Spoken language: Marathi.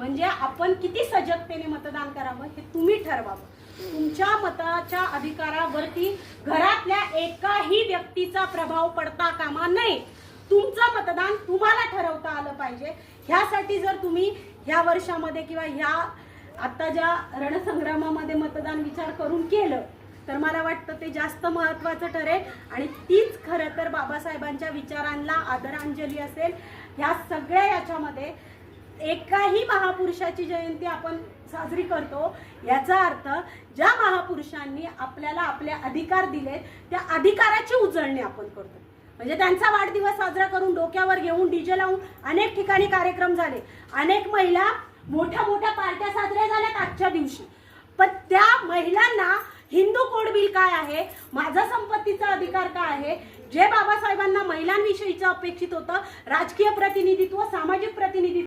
म्हणजे आपण किती सजगतेने मतदान करावं हे तुम्ही ठरवावं। तुमच्या मताच्या अधिकारावरती घरातल्या एकाही व्यक्तीचा प्रभाव पडता कामा नये। तुमचं मतदान तुम्हाला ठरवता आलं पाहिजे। ह्यासाठी जर तुम्ही ह्या वर्षामध्ये किंवा ह्या आता ज्या रणसंग्रामामध्ये मतदान विचार करून केलं तर मला वाटतं ते जास्त महत्त्वाचं ठरेल आणि तीच खरं तर बाबासाहेबांच्या विचारांना आदरांजली असेल। ह्या सगळ्या याच्यामध्ये एकाही महापुरुषाची जयंती आपण साजरी करतो याचा अर्थ ज्या महापुरुषांनी आपल्याला आपले अधिकार दिले त्या अधिकाराची उजळणी आपण करतो। म्हणजे त्यांचा वाढदिवस साजरा करून डोक्यावर घेऊन डीजे लावून अनेक ठिकाणी कार्यक्रम झाले, अनेक महिला मोठ्या मोठ्या पार्ट्या साजऱ्या झाल्यात आजच्या दिवशी, पण त्या महिलांना हिंदू कोड बिल काय आहे, माझा संपत्तीचा अधिकार काय आहे, जे बाबासाहेबांना महिलांविषयीचं अपेक्षित होतं, राजकीय प्रतिनिधित्व, सामाजिक प्रतिनिधित्व